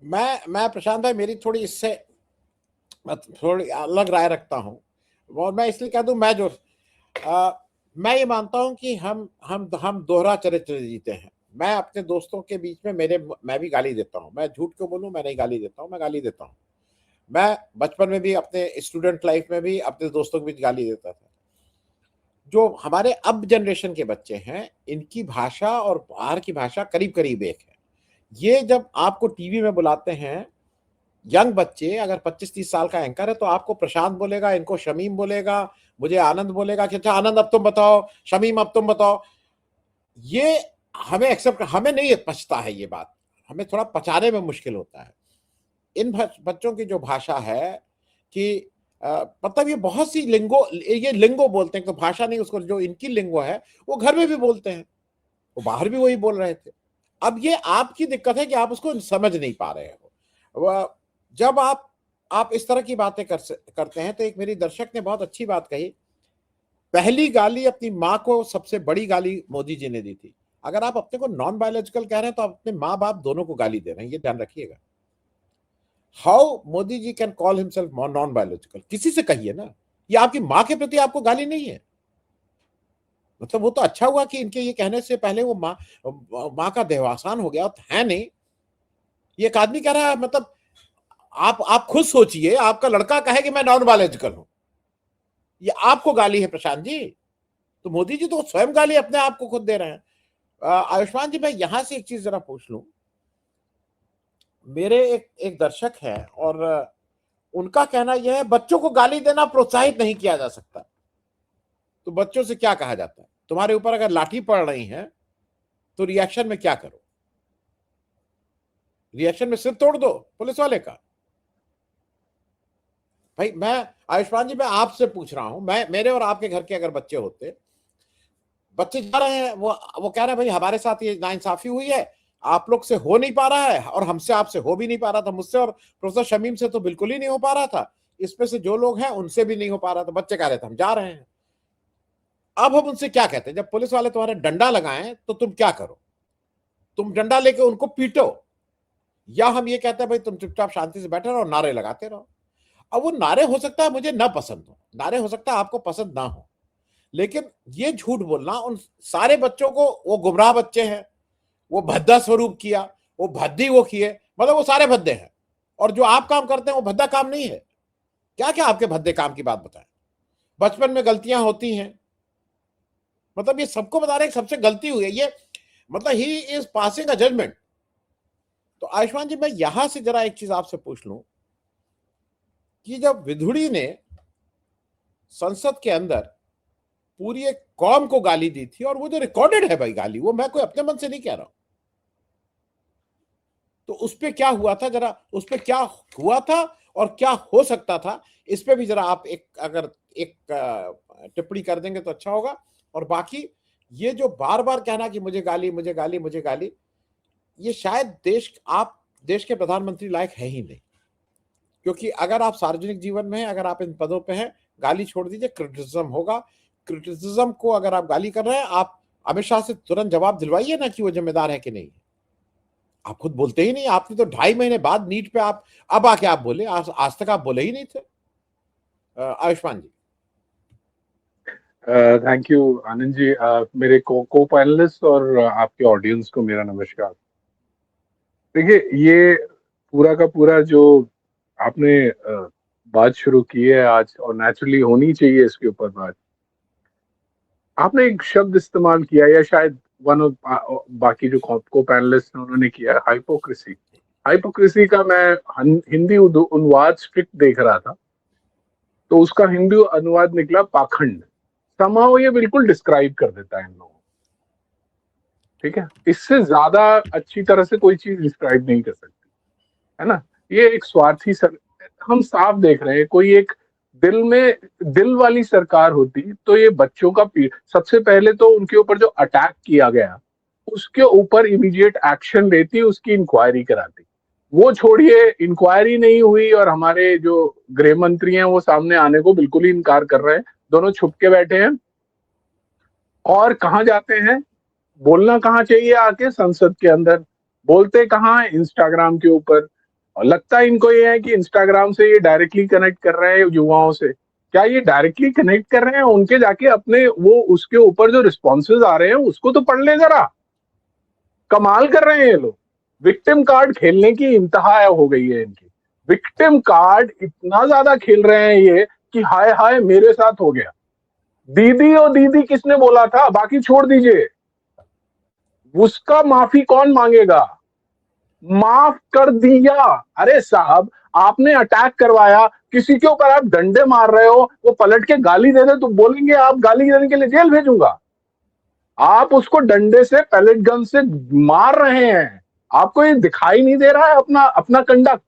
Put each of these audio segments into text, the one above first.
मैं प्रशांत भाई, मेरी थोड़ी इससे मैं थोड़ी अलग राय रखता हूँ। और मैं इसलिए कह दूं, मैं ये मानता हूं कि हम दोहरा चरित्र जीते हैं। मैं अपने दोस्तों के बीच में मैं भी गाली देता हूं। मैं झूठ क्यों बोलूं, मैं नहीं गाली देता हूं, मैं गाली देता हूं। मैं बचपन में भी, अपने स्टूडेंट लाइफ में भी अपने दोस्तों के बीच गाली देता था। जो हमारे अब जनरेशन के बच्चे हैं, इनकी भाषा और बाहर की भाषा करीब करीब एक है। ये जब आपको टीवी में बुलाते हैं, यंग बच्चे, अगर 25-30 साल का एंकर है तो आपको प्रशांत बोलेगा, इनको शमीम बोलेगा, मुझे आनंद बोलेगा कि अच्छा आनंद अब तुम बताओ, शमीम अब तुम बताओ। ये हमें एक्सेप्ट, हमें नहीं पचता है ये बात, हमें थोड़ा पचाने में मुश्किल होता है। इन बच्चों की जो भाषा है कि मतलब ये बहुत सी ये लिंगो बोलते हैं, तो भाषा नहीं, उसको जो इनकी लिंगो है वो घर में भी बोलते हैं, वो बाहर भी वही बोल रहे थे। अब ये आपकी दिक्कत है कि आप उसको समझ नहीं पा रहे हो। जब आप इस तरह की बातें करते हैं, तो एक मेरी दर्शक ने बहुत अच्छी बात कही, पहली गाली अपनी माँ को सबसे बड़ी गाली मोदी जी ने दी थी। अगर आप अपने को नॉन बायोलॉजिकल कह रहे हैं तो आप अपने माँ बाप दोनों को गाली दे रहे हैं, ये ध्यान रखिएगा। How Modi ji can call himself non biological, किसी से कहिए ना। ये आपकी माँ के प्रति आपको गाली नहीं है। मतलब वो तो अच्छा हुआ कि इनके ये कहने से पहले वो माँ का देहावसान हो गया, है नहीं। ये एक आदमी कह रहा है, मतलब आप खुद सोचिए, आपका लड़का कहे कि मैं नॉन बायोलॉजिकल हूं, ये आपको गाली है प्रशांत जी। तो मोदी जी तो स्वयं गाली अपने आप को खुद दे रहे हैं। आयुष्मान जी, मैं यहां से एक चीज जरा पूछ लूं। मेरे एक दर्शक है, और उनका कहना यह है बच्चों को गाली देना प्रोत्साहित नहीं किया जा सकता। तो बच्चों से क्या कहा जाता है, तुम्हारे ऊपर अगर लाठी पड़ रही है तो रिएक्शन में क्या करो? रिएक्शन में सिर तोड़ दो पुलिस वाले का? भाई मैं, आयुष्मान जी, मैं आपसे पूछ रहा हूं, मेरे और आपके घर के अगर बच्चे होते, बच्चे जा रहे हैं, वो कह रहे हैं भाई हमारे साथ ये नाइंसाफी हुई है, आप लोग से हो नहीं पा रहा है, और हमसे आपसे हो भी नहीं पा रहा था, मुझसे और प्रोफेसर शमीम से तो बिल्कुल ही नहीं हो पा रहा था, इसमें से जो लोग हैं उनसे भी नहीं हो पा रहा था। बच्चे कह रहे थे हम जा रहे हैं। अब हम उनसे क्या कहते हैं, जब पुलिस वाले तुम्हारे डंडा लगाएं तो तुम क्या करो? तुम डंडा लेके उनको पीटो, या हम ये कहते हैं भाई तुम चुपचाप शांति से बैठे रहो और नारे लगाते रहो? अब वो नारे हो सकता है मुझे ना पसंद हो, नारे हो सकता है आपको पसंद ना हो, लेकिन ये झूठ बोलना उन सारे बच्चों को, वो गुमराह बच्चे हैं, वो भद्दा स्वरूप किया, वो भद्दी वो किए, मतलब वो सारे भद्दे हैं, और जो आप काम करते हैं वो भद्दा काम नहीं है। क्या क्या आपके भद्दे काम की बात बताएं? बचपन में गलतियां होती हैं, मतलब ये सबको बता रहे हैं सबसे गलती हुई है ये, मतलब he is passing a judgement. तो आयुष्मान जी, मैं यहां से जरा एक चीज आपसे पूछ लूं कि जब विधुड़ी ने संसद के अंदर पूरी एक कौम को गाली दी थी, और वो जो रिकॉर्डेड है भाई गाली, वो मैं कोई अपने मन से नहीं कह रहा हूं, तो उस पे क्या हुआ था, जरा उस पे क्या हुआ था और क्या हो सकता था, इस पे भी जरा आप अगर एक टिप्पणी कर देंगे तो अच्छा होगा। और बाकी ये जो बार बार कहना कि मुझे गाली, मुझे गाली, मुझे गाली, ये शायद आप देश के प्रधानमंत्री लायक है ही नहीं। क्योंकि अगर आप सार्वजनिक जीवन में हैं, अगर आप इन पदों पे हैं, गाली छोड़ दीजिए, क्रिटिसिज्म होगा। क्रिटिसिज्म को अगर आप गाली कर रहे हैं, आप अमित शाह से तुरंत जवाब दिलवाइए ना कि वो जिम्मेदार है कि नहीं। आप खुद बोलते ही नहीं, आपने तो 2.5 महीने बाद नीट पे आप अब आके आप बोले, आज तक आप बोले ही नहीं थे। आयुष्मान जी। Thank you Anand ji. मेरे को पैनलिस्ट और आपके ऑडियंस को मेरा नमस्कार। देखिए, ये पूरा का पूरा जो आपने बात शुरू की है आज, और नेचुरली होनी चाहिए इसके ऊपर बात, आपने एक शब्द इस्तेमाल किया, या शायद वन ऑफ बाकी जो को पैनलिस्ट उन्होंने किया, हाइपोक्रेसी। हाइपोक्रेसी का मैं हिंदी अनुवाद स्ट्रिक्ट देख रहा था, तो उसका हिंदी अनुवाद निकला पाखंड। समाओ ये बिल्कुल डिस्क्राइब कर देता है इन लोगों को, ठीक है। इससे ज्यादा अच्छी तरह से कोई चीज डिस्क्राइब नहीं कर सकती, है ना। ये एक स्वार्थी हम साफ देख रहे हैं। कोई एक दिल वाली सरकार होती तो ये बच्चों का सबसे पहले तो उनके ऊपर जो अटैक किया गया उसके ऊपर इमीडिएट एक्शन लेती, उसकी इंक्वायरी कराती। वो छोड़िए, इंक्वायरी नहीं हुई, और हमारे जो गृह मंत्री हैं वो सामने आने को बिल्कुल ही इनकार कर रहे हैं। दोनों छुप के बैठे हैं, और कहाँ जाते हैं, बोलना कहाँ चाहिए आके संसद के अंदर, बोलते कहाँ है इंस्टाग्राम के ऊपर, और लगता है इनको ये है कि इंस्टाग्राम से ये डायरेक्टली कनेक्ट कर रहे हैं युवाओं से। क्या ये डायरेक्टली कनेक्ट कर रहे हैं? उनके जाके अपने वो उसके ऊपर जो रिस्पॉन्सेज आ रहे हैं उसको तो पढ़ ले जरा। कमाल कर रहे हैं ये लोग। विक्टिम कार्ड खेलने की इंतहा हो गई है इनकी। विक्टिम कार्ड इतना ज्यादा खेल रहे हैं ये कि हाय हाय मेरे साथ हो गया। दीदी और दीदी किसने बोला था, बाकी छोड़ दीजिए, उसका माफी कौन मांगेगा? माफ कर दिया। अरे साहब, आपने अटैक करवाया, किसी के ऊपर आप डंडे मार रहे हो, वो पलट के गाली दे दे तो बोलेंगे आप गाली देने के लिए जेल भेजूंगा। आप उसको डंडे से, पैलेट गन से मार रहे हैं। आपको ये दिखाई नहीं दे रहा है अपना अपना कंडक्ट?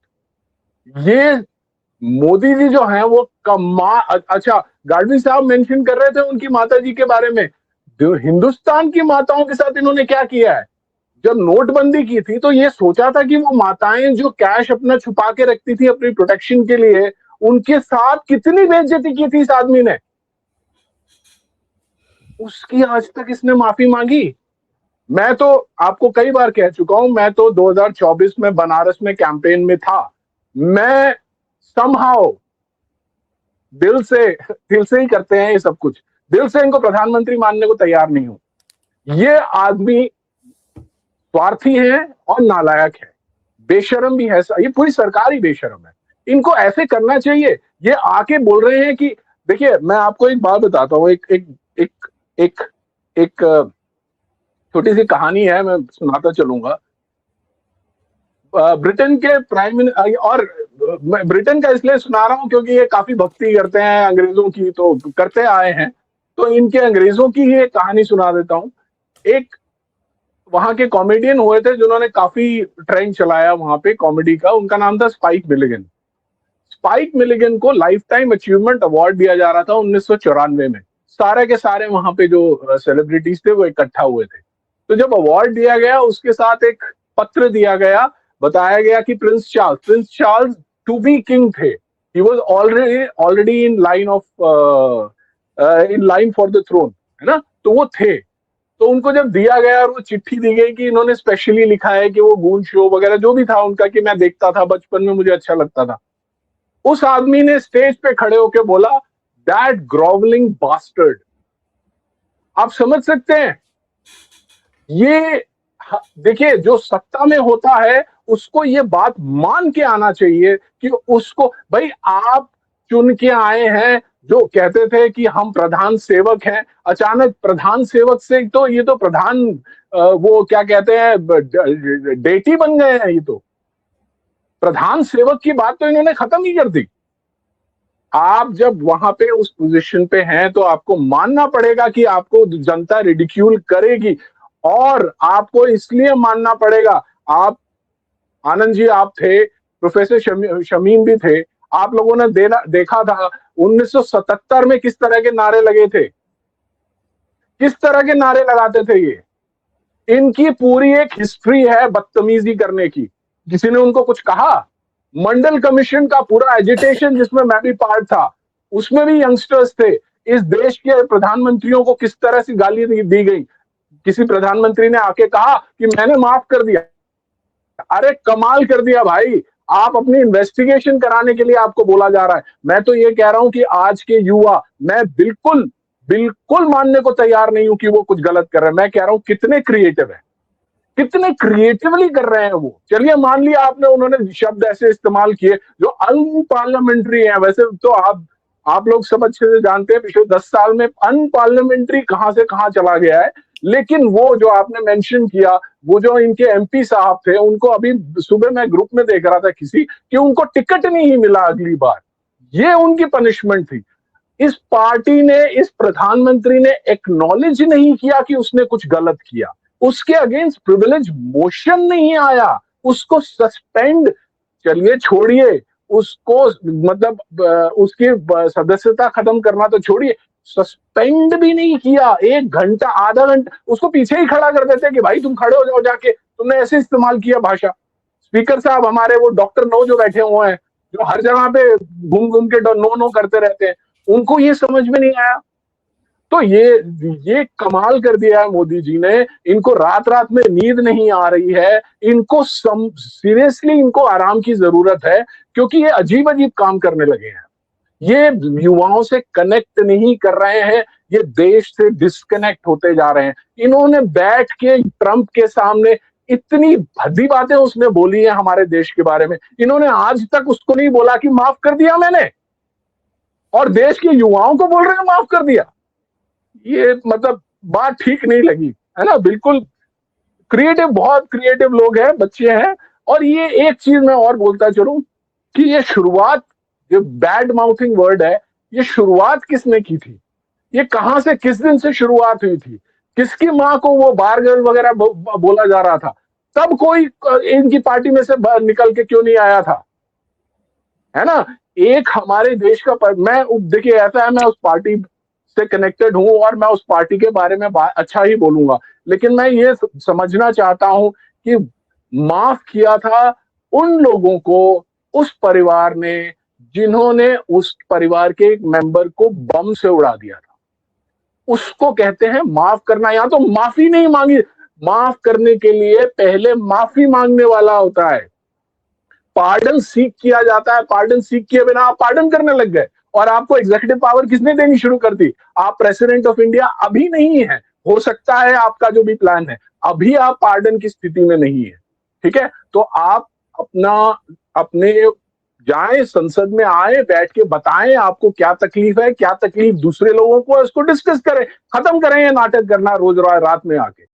ये मोदी जी जो हैं वो अच्छा, गाडवी साहब मेंशन कर रहे थे उनकी माता जी के बारे में। जो हिंदुस्तान की माताओं के साथ इन्होंने क्या किया है? जब नोटबंदी की थी तो ये सोचा था कि वो माताएं जो कैश अपना छुपा के रखती थी अपनी प्रोटेक्शन के लिए, उनके साथ कितनी बेइज्जती की थी इस आदमी ने। उसकी आज तक इसने माफी मांगी? मैं तो आपको कई बार कह चुका हूं, मैं तो 2024 में बनारस में कैंपेन में था। मैं समहाउ दिल से ही करते हैं ये सब कुछ, दिल से इनको प्रधानमंत्री मानने को तैयार नहीं हूं। ये आदमी स्वार्थी है और नालायक है, बेशरम भी है। ये पूरी सरकार ही बेशरम है। इनको ऐसे करना चाहिए। ये आके बोल रहे हैं कि देखिए, मैं आपको एक बात बताता हूँ, एक एक एक एक एक छोटी सी कहानी है, मैं सुनाता चलूंगा। ब्रिटेन के प्राइम मिनिस्टर, और मैं ब्रिटेन का इसलिए सुना रहा हूं क्योंकि ये काफी भक्ति करते हैं अंग्रेजों की, तो करते आए हैं, तो इनके अंग्रेजों की ही एक कहानी सुना देता हूं। एक वहां के कॉमेडियन हुए थे जिन्होंने काफी ट्रेंड चलाया वहां पे कॉमेडी का, उनका नाम था स्पाइक मिलिगन। स्पाइक मिलिगन को लाइफ टाइम अचीवमेंट अवार्ड दिया जा रहा था 1994 में। सारे के सारे वहां पे जो सेलिब्रिटीज थे वो इकट्ठा हुए थे। तो जब अवार्ड दिया गया उसके साथ एक पत्र दिया गया, बताया गया कि prince Charles to be king थे। He was already in line for the throne, है ना, तो वो थे। तो उनको जब दिया गया और वो चिट्ठी दी गई कि इन्होंने स्पेशली लिखा है कि वो गूंज शो वगैरह जो भी था उनका, कि मैं देखता था बचपन में, मुझे अच्छा लगता था। उस आदमी ने स्टेज पे खड़े होकर बोला, दैट ग्रोवलिंग बास्टर्ड। आप समझ सकते हैं? ये देखिए, जो सत्ता में होता है उसको ये बात मान के आना चाहिए कि उसको, भाई आप चुन के आए हैं, जो कहते थे कि हम प्रधान सेवक हैं, अचानक प्रधान सेवक से तो ये तो प्रधान वो क्या कहते हैं, डेटी बन गए हैं। ये तो प्रधान सेवक की बात तो इन्होंने खत्म ही कर दी। आप जब वहां पे उस पोजीशन पे हैं तो आपको मानना पड़ेगा कि आपको जनता रिडिक्यूल करेगी, और आपको इसलिए मानना पड़ेगा। आप, आनंद जी आप थे, प्रोफेसर शमीम भी थे, आप लोगों ने देखा था 1977 में किस तरह के नारे लगे थे, किस तरह के नारे लगाते थे ये। इनकी पूरी एक हिस्ट्री है बदतमीजी करने की। किसी ने उनको कुछ कहा? मंडल कमीशन का पूरा एजिटेशन जिसमें मैं भी पार्ट था, उसमें भी यंगस्टर्स थे। इस देश के प्रधानमंत्रियों को किस तरह से गाली दी गई। किसी प्रधानमंत्री ने आके कहा कि मैंने माफ कर दिया। अरे कमाल कर दिया भाई, आप अपनी इन्वेस्टिगेशन कराने के लिए आपको बोला जा रहा है। मैं तो ये कह रहा हूं कि आज के युवा, मैं बिल्कुल बिल्कुल मानने को तैयार नहीं हूं कि वो कुछ गलत कर रहे हैं। मैं कह रहा हूं कितने क्रिएटिव है, कितने क्रिएटिवली कर रहे हैं वो। चलिए मान लिया आपने, उन्होंने शब्द ऐसे इस्तेमाल किए जो अनपार्लियामेंट्री है। वैसे तो आप लोग सब अच्छे से जानते हैं पिछले 10 साल में अनपार्लियामेंट्री कहां से कहां चला गया है। लेकिन वो जो आपने मेंशन किया, वो जो इनके एमपी साहब थे, उनको अभी सुबह मैं ग्रुप में देख रहा था किसी कि उनको टिकट नहीं मिला अगली बार। ये उनकी पनिशमेंट थी। इस पार्टी ने, इस प्रधानमंत्री ने एक्नॉलेज नहीं किया कि उसने कुछ गलत किया। उसके अगेंस्ट प्रिविलेज मोशन नहीं आया, उसको सस्पेंड, चलिए छोड़िए उसको, मतलब उसकी सदस्यता खत्म करना तो छोड़िए, सस्पेंड भी नहीं किया। 1 घंटा, आधा घंटा उसको पीछे ही खड़ा कर देते कि भाई तुम खड़े हो जाओ जाके, तुमने ऐसे इस्तेमाल किया भाषा। स्पीकर साहब हमारे, वो डॉक्टर नो जो बैठे हुए हैं, जो हर जगह पे घूम घूम के नो नो करते रहते हैं, उनको ये समझ में नहीं आया। तो ये कमाल कर दिया है मोदी जी ने। इनको रात रात में नींद नहीं आ रही है, इनको सीरियसली इनको आराम की जरूरत है, क्योंकि ये अजीब अजीब काम करने लगे हैं। ये युवाओं से कनेक्ट नहीं कर रहे हैं, ये देश से डिस्कनेक्ट होते जा रहे हैं। इन्होंने बैठ के ट्रंप के सामने इतनी भद्दी बातें उसने बोली है हमारे देश के बारे में, इन्होंने आज तक उसको नहीं बोला कि माफ कर दिया मैंने, और देश के युवाओं को बोल रहे हैं माफ कर दिया। ये मतलब बात ठीक नहीं लगी, है ना। बिल्कुल क्रिएटिव, बहुत क्रिएटिव लोग हैं, बच्चे हैं। और ये एक चीज मैं और बोलता चलूं कि ये शुरुआत, जो बैड माउथिंग वर्ड है, ये शुरुआत किसने की थी? ये कहां से, किस दिन से शुरुआत हुई थी? किसकी मां को वो बार गर्ल वगैरह बोला जा रहा था? तब कोई इनकी पार्टी में से निकल के क्यों नहीं आया था? है ना। एक हमारे देश का मैं देखिए ऐसा है, मैं उस पार्टी से कनेक्टेड हूं और मैं उस पार्टी के बारे में अच्छा ही बोलूंगा, लेकिन मैं ये समझना चाहता हूं कि माफ किया था उन लोगों को, उस परिवार ने, जिन्होंने उस परिवार के एक मेंबर को बम से उड़ा दिया था। उसको कहते हैं माफ करना। यहां तो माफी नहीं मांगी, माफ करने के लिए पहले माफी मांगने वाला होता है, पार्डन सीख किया जाता है। पार्डन सीख किए बिना आप पार्डन करने लग गए, और आपको एग्जीक्यूटिव पावर किसने देनी शुरू कर दी? आप प्रेसिडेंट ऑफ इंडिया अभी नहीं है, हो सकता है आपका जो भी प्लान है, अभी आप पार्डन की स्थिति में नहीं है, ठीक है। तो आप अपने जाएं, संसद में आए, बैठ के बताएं आपको क्या तकलीफ है, क्या तकलीफ दूसरे लोगों को है, उसको डिस्कस करें, खत्म करें ये नाटक करना रोज रात में आके।